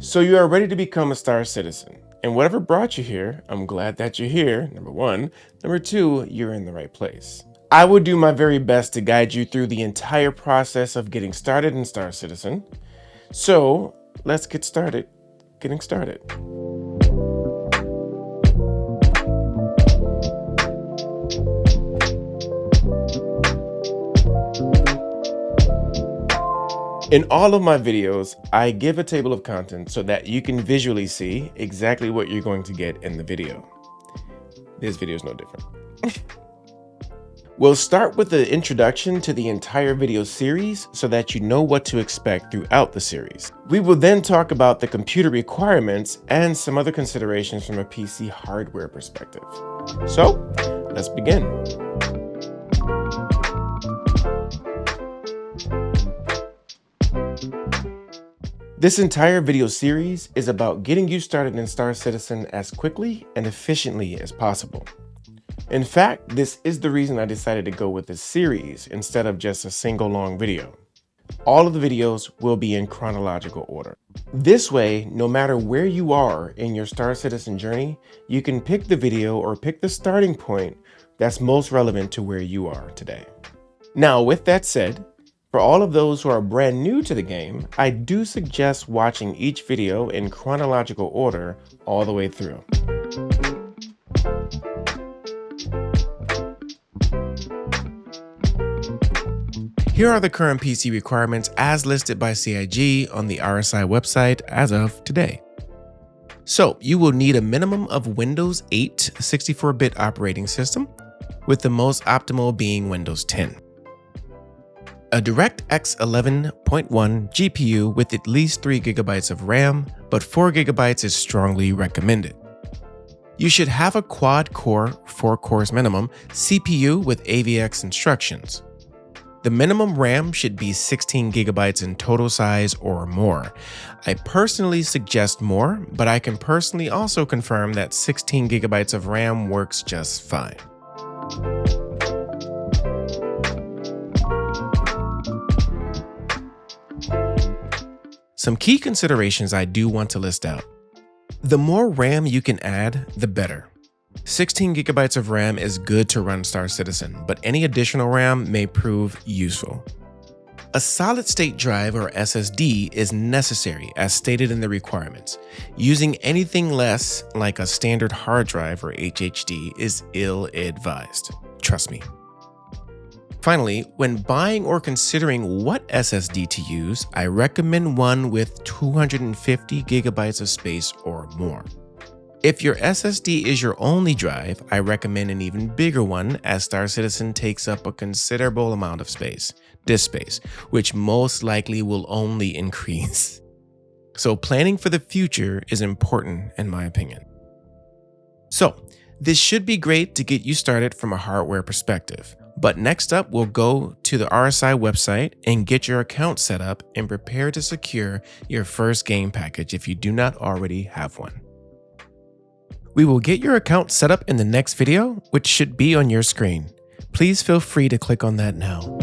So you are ready to become a Star Citizen. And whatever brought you here, I'm glad that you're here, number one. Number two, you're in the right place. I will do my very best to guide you through the entire process of getting started in Star Citizen. So let's get started getting started. In all of my videos, I give a table of contents so that you can visually see exactly what you're going to get in the video. This video is no different. We'll start with the introduction to the entire video series so that you know what to expect throughout the series. We will then talk about the computer requirements and some other considerations from a PC hardware perspective. So, let's begin. This entire video series is about getting you started in Star Citizen as quickly and efficiently as possible. In fact, this is the reason I decided to go with this series instead of just a single long video. All of the videos will be in chronological order. This way, no matter where you are in your Star Citizen journey, you can pick the video or pick the starting point that's most relevant to where you are today. Now, with that said, for all of those who are brand new to the game, I do suggest watching each video in chronological order all the way through. Here are the current PC requirements as listed by CIG on the RSI website as of today. So you will need a minimum of Windows 8 64-bit operating system, with the most optimal being Windows 10. A DirectX 11.1 GPU with at least 3 GB of RAM, but 4 GB is strongly recommended. You should have a quad-core, 4 cores minimum, CPU with AVX instructions. The minimum RAM should be 16 GB in total size or more. I personally suggest more, but I can personally also confirm that 16 GB of RAM works just fine. Some key considerations I do want to list out. The more RAM you can add, the better. 16 GB of RAM is good to run Star Citizen, but any additional RAM may prove useful. A solid-state drive or SSD is necessary as stated in the requirements. Using anything less, like a standard hard drive or HDD, is ill-advised. Trust me. Finally, when buying or considering what SSD to use, I recommend one with 250 GB of space or more. If your SSD is your only drive, I recommend an even bigger one as Star Citizen takes up a considerable amount of space, disk space, which most likely will only increase. So planning for the future is important in my opinion. So this should be great to get you started from a hardware perspective. But next up, we'll go to the RSI website and get your account set up and prepare to secure your first game package if you do not already have one. We will get your account set up in the next video, which should be on your screen. Please feel free to click on that now.